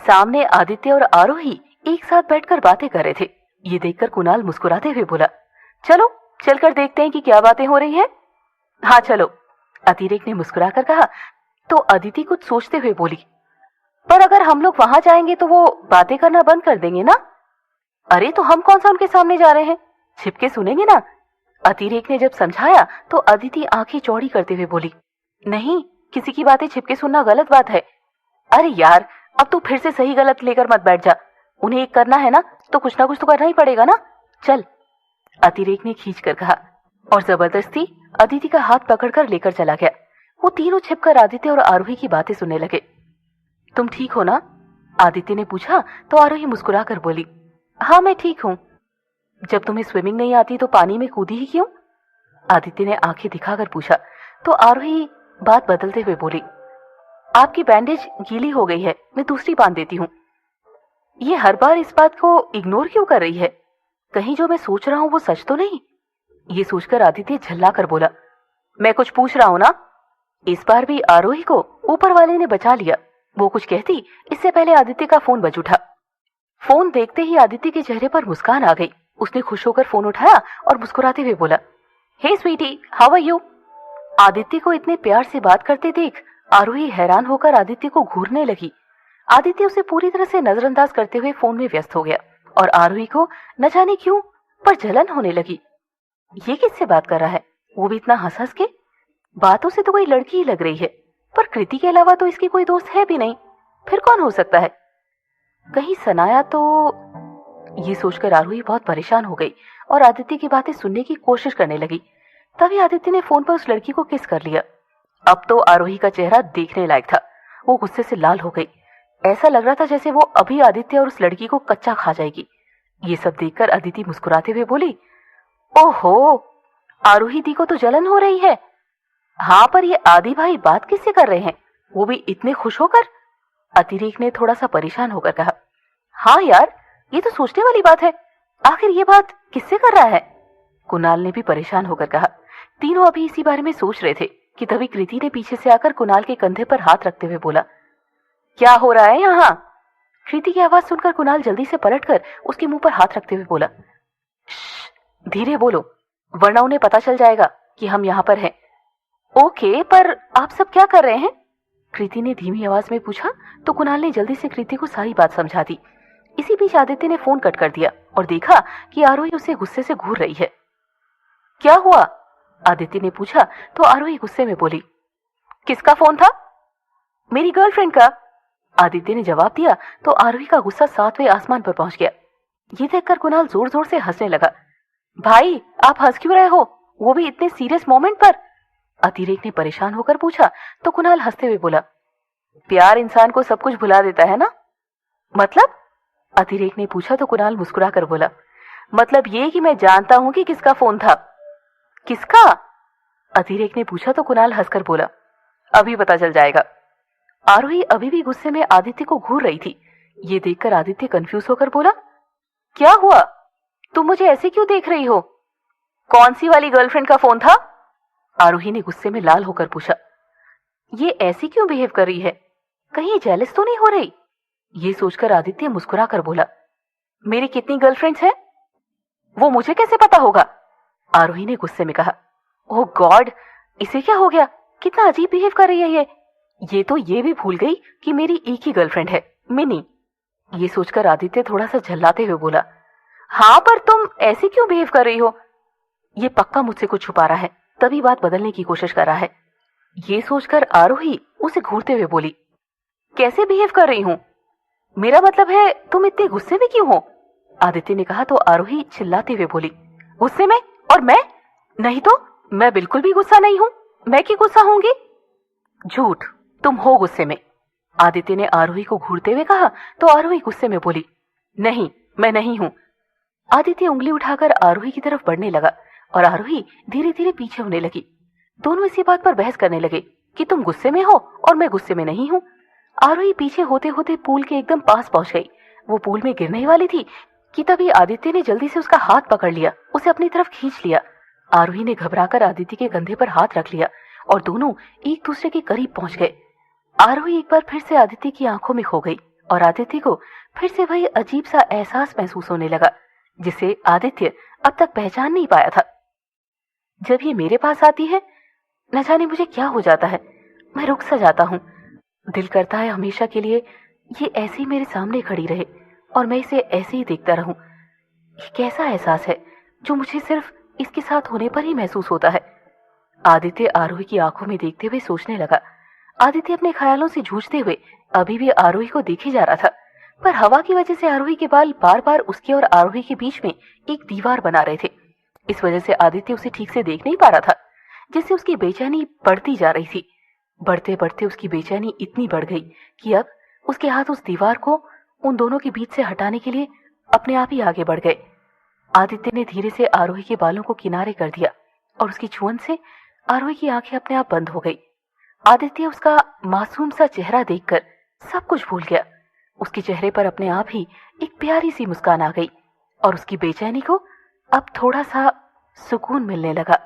सामने आदित्य और आरोही एक साथ बैठकर बातें कर रहे थे। ये देखकर कुणाल मुस्कुराते हुए बोला, चलो चलकर देखते हैं कि क्या बातें हो रही है। हाँ चलो, अतिरेक ने मुस्कुराकर कहा। तो अदिति कुछ सोचते हुए बोली, पर अगर हम लोग वहां जाएंगे तो वो बातें करना बंद कर देंगे ना। अरे तो हम कौन सा उनके सामने जा रहे हैं, छिपके सुनेंगे ना। अतिरेक ने जब समझाया तो अदिति आंखें चौड़ी करते हुए बोली, नहीं, किसी की बातें छिपके सुनना गलत बात है। अरे यार, अब तू फिर से सही गलत लेकर मत बैठ जा। उन्हें एक करना है ना तो कुछ ना कुछ तो करना ही पड़ेगा ना। चल, अतिरेक ने खींच कर कहा और जबरदस्ती अदिति का हाथ पकड़कर लेकर चला गया। वो तीनों छिपकर आदित्य और आरोही की बातें सुनने लगे। तुम ठीक हो ना, आदित्य ने पूछा तो आरोही मुस्कुरा कर बोली, हाँ मैं ठीक हूँ। जब तुम्हें स्विमिंग नहीं आती तो पानी में कूदी ही क्यों, आदित्य ने आंखें दिखाकर पूछा। तो आरोही बात बदलते हुए बोली, आपकी बैंडेज गीली हो गई है, मैं दूसरी बांध देती हूँ। ये हर बार इस बात को इग्नोर क्यों कर रही है, कहीं जो मैं सोच रहा हूँ वो सच तो नहीं। ये सोचकर आदित्य झल्ला कर बोला, मैं कुछ पूछ रहा हूँ ना। इस बार भी आरोही को ऊपर वाले ने बचा लिया। वो कुछ कहती इससे पहले आदित्य का फोन बज उठा। फोन देखते ही आदित्य के चेहरे पर मुस्कान आ गई। उसने खुश होकर फोन उठाया और मुस्कुराते हुए बोला, hey sweetie, how are you. Aditya को इतने प्यार से बात करते देख आरोही हैरान होकर आदित्य को घूरने लगी। आदित्य उसे पूरी तरह से नजरअंदाज करते हुए फोन में व्यस्त हो गया और आरोही को न जाने क्यों पर जलन होने लगी। ये किससे बात कर रहा है, वो भी इतना हंस हंस के। बातों से तो कोई लड़की ही लग रही है, पर कृति के अलावा तो इसकी कोई दोस्त है भी नहीं, फिर कौन हो सकता है, कहीं सनाया तो। ये सोचकर आरोही बहुत परेशान हो गई और आदित्य की बातें सुनने की कोशिश करने लगी। तभी आदित्य ने फोन पर उस लड़की को किस कर लिया। अब तो आरोही का चेहरा देखने लायक था। वो गुस्से से लाल हो गई। ऐसा लग रहा था जैसे वो अभी आदित्य और उस लड़की को कच्चा खा जाएगी। ये सब देखकर अदिति मुस्कुराते हुए बोली, ओहो, आरोही दी को तो जलन हो रही है। हाँ, पर ये आदि भाई बात किससे कर रहे हैं, वो भी इतने खुश होकर। अतिरेक ने थोड़ा सा परेशान होकर कहा, हाँ यार, ये तो सोचने वाली बात है, आखिर ये बात किससे कर रहा है। कुणाल ने भी परेशान होकर कहा। तीनों अभी इसी बारे में सोच रहे थे कि तभी कृति ने पीछे से आकर कुणाल के कंधे पर हाथ रखते हुए बोला, क्या हो रहा है यहाँ। कृति की आवाज सुनकर कुणाल जल्दी से पलटकर उसके मुंह पर हाथ रखते हुए बोला, धीरे बोलो वरना उन्हें पता चल जाएगा कि हम यहाँ पर हैं। ओके, पर आप सब क्या कर रहे हैं, कृति ने धीमी आवाज में पूछा। तो कुणाल ने जल्दी से कृति को सारी बात समझा दी। इसी बीच आदित्य ने फोन कट कर दिया और देखा कि आरोही उसे गुस्से से घूर रही है। क्या हुआ, आदित्य ने पूछा। तो आरोही गुस्से में बोली, किसका फोन था। मेरी गर्लफ्रेंड का, आदित्य ने जवाब दिया। तो आरोही का गुस्सा 7वें आसमान पर पहुंच गया। ये देखकर कुणाल जोर जोर से हंसने लगा। भाई आप हंस क्यों रहे हो, वो भी इतने सीरियस मोमेंट पर, अतिरेक ने परेशान होकर पूछा। तो कुणाल हंसते हुए बोला, प्यार इंसान को सब कुछ भुला देता है ना। मतलब, अतिरेक ने पूछा। तो कुणाल मुस्कुरा कर बोला, मतलब ये कि मैं जानता हूं कि किसका फोन था। किसका, अतिरेक ने पूछा। तो कुणाल हंसकर बोला, अभी पता चल जाएगा। आरोही अभी भी गुस्से में आदित्य को घूर रही थी। ये देखकर आदित्य कंफ्यूज होकर बोला, क्या हुआ, तुम मुझे ऐसे क्यों देख रही हो। कौन सी वाली गर्लफ्रेंड का फोन था, आरोही ने गुस्से में लाल होकर पूछा। ये ऐसी क्यों बिहेव कर रही है, कहीं जेलस तो नहीं हो रही। ये सोचकर आदित्य मुस्कुरा कर बोला, मेरी कितनी गर्लफ्रेंड्स हैं, वो मुझे कैसे पता होगा, आरोही ने गुस्से में कहा। ओह गॉड, इसे क्या हो गया, कितना अजीब बिहेव कर रही है ये तो ये भी भूल गई कि मेरी एक ही गर्लफ्रेंड है, मिनी। ये सोचकर आदित्य थोड़ा सा झल्लाते हुए बोला, हाँ पर तुम ऐसे क्यों बिहेव कर रही हो, ये पक्का मुझसे कुछ छुपा रहा है, तभी बात बदलने की कोशिश कर रहा है। ये सोचकर आरोही उसे घूरते हुए बोली, कैसे बिहेव कर रही हूं, मेरा मतलब है तुम इतने गुस्से में क्यों हो, आदित्य ने कहा। तो आरोही चिल्लाते हुए बोली, गुस्से में, और मैं नहीं तो, मैं बिल्कुल भी गुस्सा नहीं हूं, मैं क्यों गुस्सा होंगी। झूठ, तुम हो गुस्से में, आदित्य ने आरोही को घूरते हुए कहा। तो आरोही गुस्से में बोली, नहीं मैं नहीं हूं। आदित्य उंगली उठाकर आरोही की तरफ बढ़ने लगा और आरोही धीरे धीरे पीछे होने लगी। दोनों इसी बात पर बहस करने लगे कि तुम गुस्से में हो और मैं गुस्से में नहीं हूं। आरोही पीछे होते होते पूल के एकदम पास पहुंच गई। वो पूल में गिरने ही वाली थी कि तभी आदित्य ने जल्दी से उसका हाथ पकड़ लिया, उसे अपनी तरफ खींच लिया। आरोही ने घबराकर आदित्य के कंधे पर हाथ रख लिया और दोनों एक दूसरे के करीब पहुंच गए। आरोही एक बार फिर से आदित्य की आंखों में खो गई और आदित्य को फिर से वही अजीब सा एहसास महसूस होने लगा जिसे आदित्य अब तक पहचान नहीं पाया था। जब ये मेरे पास आती है न जाने मुझे क्या हो जाता है, मैं रुक सा जाता हूँ। दिल करता है हमेशा के लिए ये ऐसे ही मेरे सामने खड़ी रहे और मैं इसे ऐसे ही देखता रहूं। ये कैसा एहसास है जो मुझे सिर्फ इसके साथ होने पर ही महसूस होता है। आदित्य आरोही की आंखों में देखते हुए सोचने लगा। आदित्य अपने ख्यालों से जूझते हुए अभी भी आरोही को देखे जा रहा था, पर हवा की वजह से आरोही के बाल बार बार उसके और आरोही के बीच में एक दीवार बना रहे थे। इस वजह से आदित्य उसे ठीक से देख नहीं पा रहा था, जिससे उसकी बेचैनी बढ़ती जा रही थी। बढ़ते बढ़ते उसकी बेचैनी इतनी बढ़ गई कि अब उसके हाथ उस दीवार को उन दोनों के बीच से हटाने के लिए अपने आप ही आगे बढ़ गए। आदित्य ने धीरे से आरोही के बालों को किनारे कर दिया और उसकी छुअन से आरोही की आंखें अपने आप बंद हो गई। आदित्य उसका मासूम सा चेहरा देखकर सब कुछ भूल गया। उसके चेहरे पर अपने आप ही एक प्यारी सी मुस्कान आ गई और उसकी बेचैनी को अब थोड़ा सा सुकून मिलने लगा।